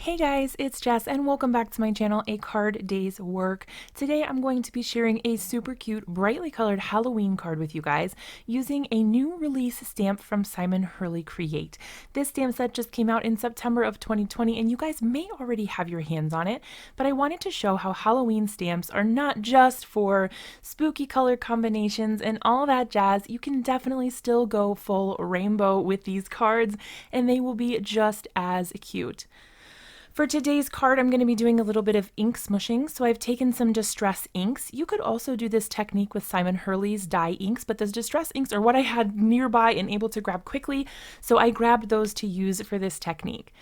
Hey guys, it's Jess and welcome back to my channel, A Card Day's Work. Today I'm going to be sharing a super cute, brightly colored Halloween card with you guys using a new release stamp from Simon Hurley Create. This stamp set just came out in September of 2020 and you guys may already have your hands on it, but I wanted to show how Halloween stamps are not just for spooky color combinations and all that jazz. You can definitely still go full rainbow with these cards and they will be just as cute. For today's card, I'm going to be doing a little bit of ink smooshing, so I've taken some Distress inks. You could also do this technique with Simon Hurley's dye inks, but those Distress inks are what I had nearby and able to grab quickly, so I grabbed those to use for this technique.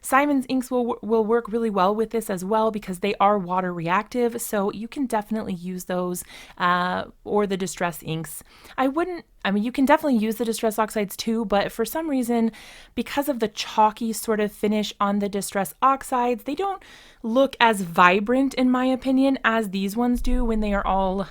Simon's inks will work really well with this as well because they are water reactive, so you can definitely use those or the Distress inks. You can definitely use the Distress Oxides too, but for some reason, because of the chalky sort of finish on the Distress Oxides, they don't look as vibrant, in my opinion, as these ones do when they are all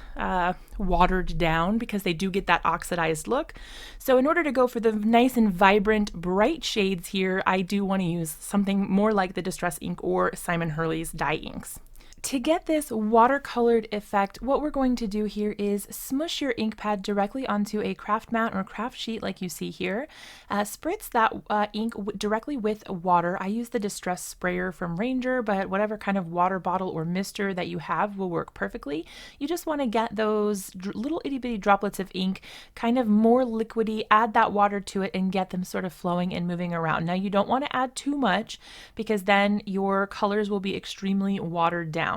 watered down, because they do get that oxidized look. So in order to go for the nice and vibrant, bright shades here, I do want to use something more like the Distress ink or Simon Hurley's dye inks. To get this watercolored effect, what we're going to do here is smush your ink pad directly onto a craft mat or craft sheet like you see here. Spritz that ink directly with water. I use the Distress sprayer from Ranger, but whatever kind of water bottle or mister that you have will work perfectly. You just want to get those little itty bitty droplets of ink kind of more liquidy, add that water to it and get them sort of flowing and moving around. Now you don't want to add too much because then your colors will be extremely watered down.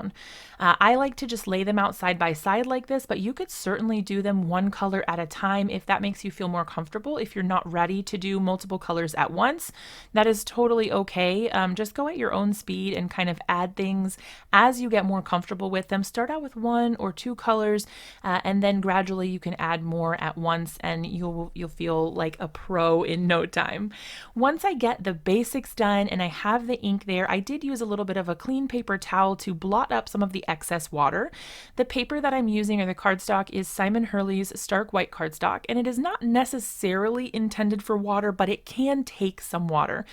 I like to just lay them out side by side like this, but you could certainly do them one color at a time if that makes you feel more comfortable. If you're not ready to do multiple colors at once, that is totally okay. Just go at your own speed and kind of add things as you get more comfortable with them. Start out with one or two colors, and then gradually you can add more at once and you'll feel like a pro in no time. Once I get the basics done and I have the ink there, I did use a little bit of a clean paper towel to blot up some of the excess water. The paper that I'm using, or the cardstock, is Simon Hurley's Stark White cardstock, and it is not necessarily intended for water, but it can take some water.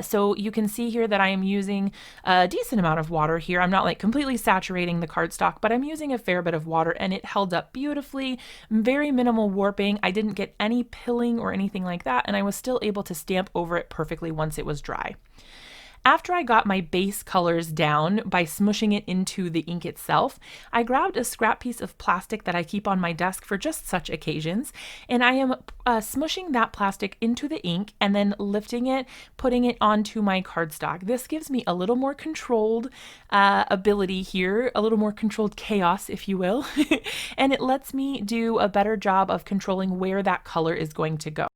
So you can see here that I am using a decent amount of water here. I'm not like completely saturating the cardstock, but I'm using a fair bit of water and it held up beautifully. Very minimal warping. I didn't get any pilling or anything like that, and I was still able to stamp over it perfectly once it was dry. After I got my base colors down by smushing it into the ink itself, I grabbed a scrap piece of plastic that I keep on my desk for just such occasions, and I am smushing that plastic into the ink and then lifting it, putting it onto my cardstock. This gives me a little more controlled ability here, a little more controlled chaos, if you will, and it lets me do a better job of controlling where that color is going to go.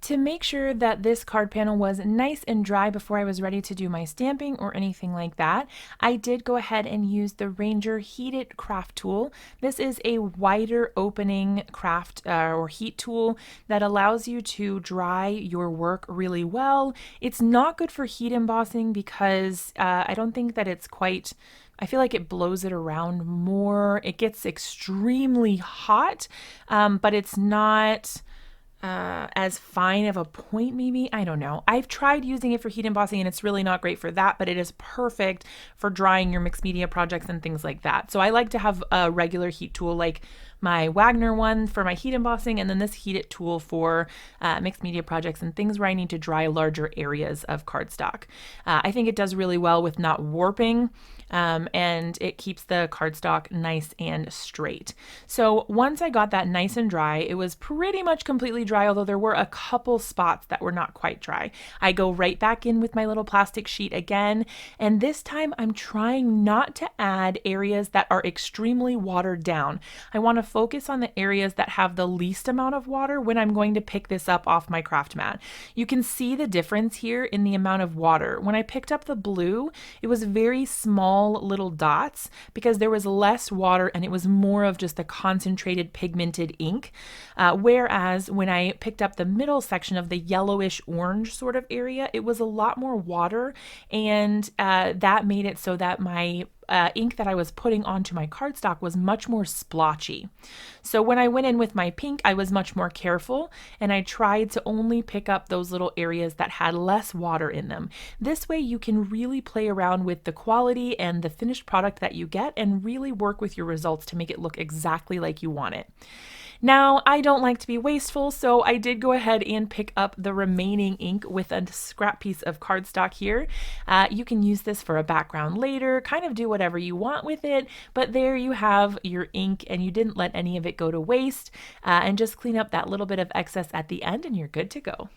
To make sure that this card panel was nice and dry before I was ready to do my stamping or anything like that, I did go ahead and use the Ranger Heated Craft Tool. This is a wider opening craft or heat tool that allows you to dry your work really well. It's not good for heat embossing because I don't think that it's quite... I feel like it blows it around more. It gets extremely hot, but it's not... as fine of a point, maybe. I don't know. I've tried using it for heat embossing and it's really not great for that, but it is perfect for drying your mixed media projects and things like that. So I like to have a regular heat tool like my Wagner one for my heat embossing, and then this heated tool for mixed media projects and things where I need to dry larger areas of cardstock. I think it does really well with not warping, and it keeps the cardstock nice and straight. So once I got that nice and dry, it was pretty much completely dry, although there were a couple spots that were not quite dry. I go right back in with my little plastic sheet again, and this time I'm trying not to add areas that are extremely watered down. I want to focus on the areas that have the least amount of water when I'm going to pick this up off my craft mat. You can see the difference here in the amount of water. When I picked up the blue, it was very small little dots because there was less water and it was more of just a concentrated pigmented ink. Whereas when I I picked up the middle section of the yellowish orange sort of area, it was a lot more water, and that made it so that my ink that I was putting onto my cardstock was much more splotchy. So when I went in with my pink, I was much more careful, and I tried to only pick up those little areas that had less water in them. This way you can really play around with the quality and the finished product that you get and really work with your results to make it look exactly like you want it. Now, I don't like to be wasteful, so I did go ahead and pick up the remaining ink with a scrap piece of cardstock here. You can use this for a background later, kind of do whatever you want with it, but there you have your ink, and you didn't let any of it go to waste, and just clean up that little bit of excess at the end and you're good to go.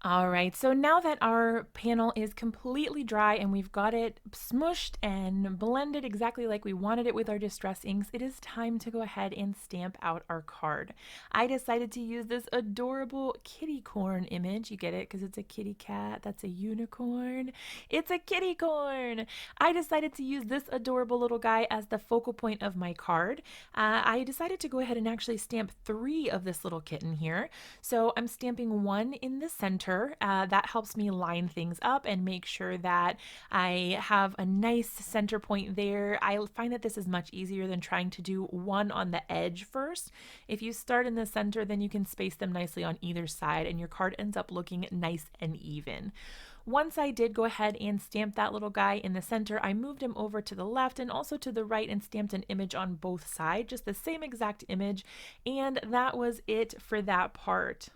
All right, so now that our panel is completely dry and we've got it smushed and blended exactly like we wanted it with our Distress inks, it is time to go ahead and stamp out our card. I decided to use this adorable kitty corn image. You get it because it's a kitty cat, that's a unicorn. It's a kitty corn. I decided to use this adorable little guy as the focal point of my card. I decided to go ahead and actually stamp 3 of this little kitten here. So I'm stamping 1 in the center. That helps me line things up and make sure that I have a nice center point there. I find that this is much easier than trying to do 1 on the edge first. If you start in the center, then you can space them nicely on either side and your card ends up looking nice and even. Once I did go ahead and stamp that little guy in the center, I moved him over to the left and also to the right and stamped an image on both sides, just the same exact image, and that was it for that part.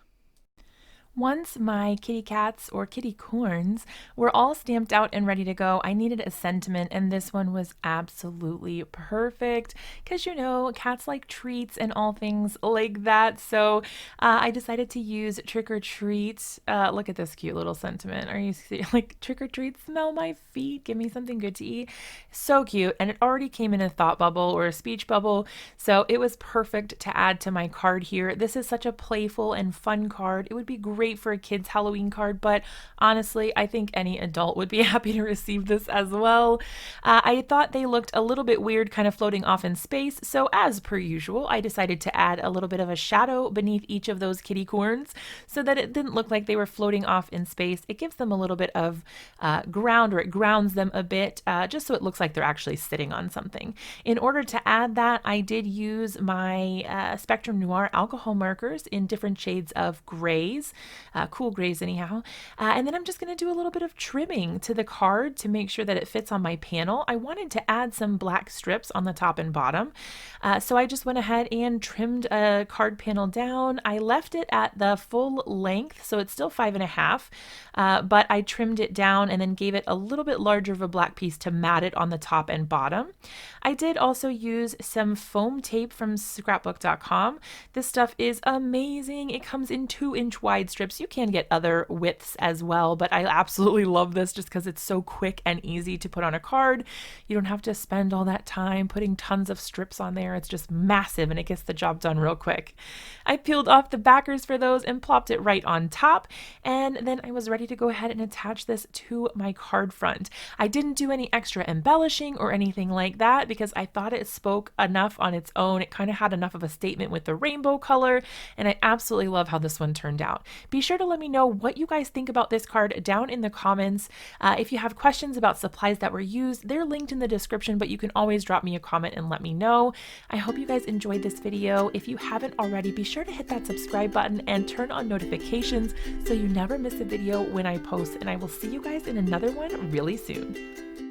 Once my kitty cats, or kitty corns, were all stamped out and ready to go, I needed a sentiment, and this one was absolutely perfect because, you know, cats like treats and all things like that. So I decided to use Trick or Treat. Look at this cute little sentiment. Are you like, trick or treat, smell my feet, give me something good to eat? So cute, and it already came in a thought bubble or a speech bubble, so it was perfect to add to my card here. This is such a playful and fun card. It would be great for a kid's Halloween card, but honestly, I think any adult would be happy to receive this as well. I thought they looked a little bit weird, kind of floating off in space, so as per usual, I decided to add a little bit of a shadow beneath each of those kitty corns so that it didn't look like they were floating off in space. It gives them a little bit of ground, or it grounds them a bit, just so it looks like they're actually sitting on something. In order to add that, I did use my Spectrum Noir alcohol markers in different shades of grays. Cool grays anyhow. And then I'm just going to do a little bit of trimming to the card to make sure that it fits on my panel. I wanted to add some black strips on the top and bottom. So I just went ahead and trimmed a card panel down. I left it at the full length, so it's still 5.5, but I trimmed it down and then gave it a little bit larger of a black piece to mat it on the top and bottom. I did also use some foam tape from scrapbook.com. This stuff is amazing. It comes in 2-inch wide strips. You can get other widths as well, but I absolutely love this just because it's so quick and easy to put on a card. You don't have to spend all that time putting tons of strips on there. It's just massive and it gets the job done real quick. I peeled off the backers for those and plopped it right on top, and then I was ready to go ahead and attach this to my card front. I didn't do any extra embellishing or anything like that because I thought it spoke enough on its own. It kind of had enough of a statement with the rainbow color, and I absolutely love how this one turned out. Be sure to let me know what you guys think about this card down in the comments. If you have questions about supplies that were used, they're linked in the description, but you can always drop me a comment and let me know. I hope you guys enjoyed this video. If you haven't already, be sure to hit that subscribe button and turn on notifications so you never miss a video when I post, and I will see you guys in another one really soon.